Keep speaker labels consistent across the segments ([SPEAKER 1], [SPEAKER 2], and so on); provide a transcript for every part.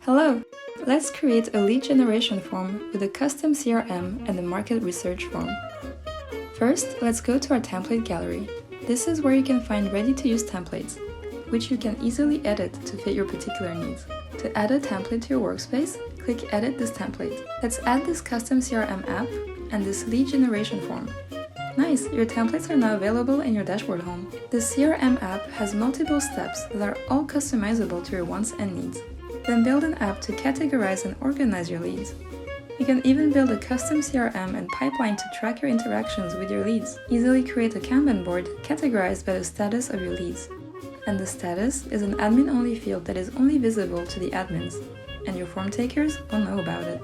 [SPEAKER 1] Hello! Let's create a lead generation form with a custom CRM and a market research form. First, let's go to our template gallery. This is where you can find ready-to-use templates, which you can easily edit to fit your particular needs. To add a template to your workspace, click Edit this template. Let's add this custom CRM app and this lead generation form. Nice! Your templates are now available in your dashboard home. The CRM app has multiple steps that are all customizable to your wants and needs. Then build an app to categorize and organize your leads. You can even build a custom CRM and pipeline to track your interactions with your leads. Easily create a Kanban board categorized by the status of your leads. And the status is an admin-only field that is only visible to the admins, and your form takers will know about it.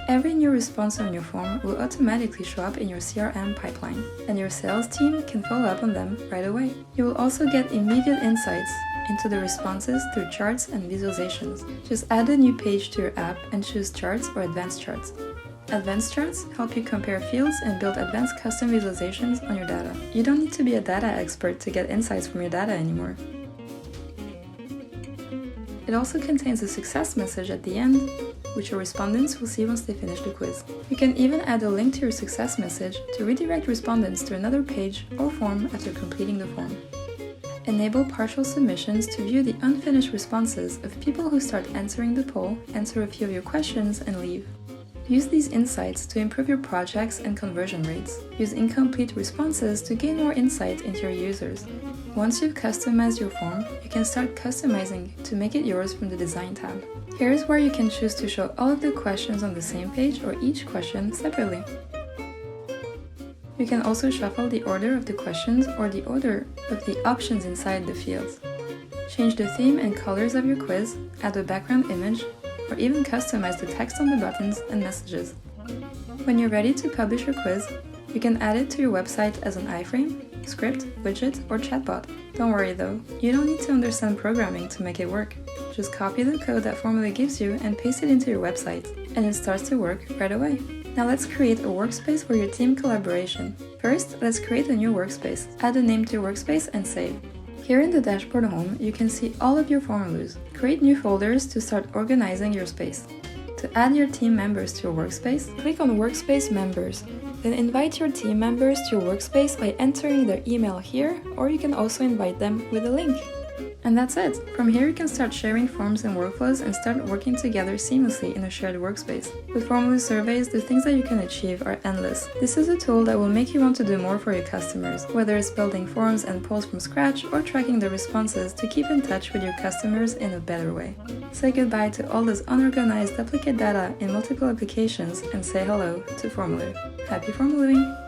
[SPEAKER 1] Every new response on your form will automatically show up in your CRM pipeline, and your sales team can follow up on them right away. You will also get immediate insights into the responses through charts and visualizations. Just add a new page to your app and choose Charts or Advanced Charts. Advanced Charts help you compare fields and build advanced custom visualizations on your data. You don't need to be a data expert to get insights from your data anymore. It also contains a success message at the end, which your respondents will see once they finish the quiz. You can even add a link to your success message to redirect respondents to another page or form after completing the form. Enable partial submissions to view the unfinished responses of people who start answering the poll, answer a few of your questions, and leave. Use these insights to improve your projects and conversion rates. Use incomplete responses to gain more insight into your users. Once you've customized your form, you can start customizing to make it yours from the Design tab. Here's where you can choose to show all of the questions on the same page or each question separately. You can also shuffle the order of the questions or the order of the options inside the fields. Change the theme and colors of your quiz, add a background image, or even customize the text on the buttons and messages. When you're ready to publish your quiz, you can add it to your website as an iframe, script, widget, or chatbot. Don't worry though, you don't need to understand programming to make it work. Just copy the code that Formaloo gives you and paste it into your website, and it starts to work right away. Now let's create a workspace for your team collaboration. First, let's create a new workspace. Add a name to your workspace and save. Here in the dashboard home, you can see all of your Formaloos. Create new folders to start organizing your space. To add your team members to your workspace, click on Workspace Members. Then invite your team members to your workspace by entering their email here, or you can also invite them with a link. And that's it! From here you can start sharing forms and workflows and start working together seamlessly in a shared workspace. With Formaloo surveys, the things that you can achieve are endless. This is a tool that will make you want to do more for your customers, whether it's building forms and polls from scratch or tracking the responses to keep in touch with your customers in a better way. Say goodbye to all this unorganized duplicate data in multiple applications and say hello to Formaloo. Happy Formalooing!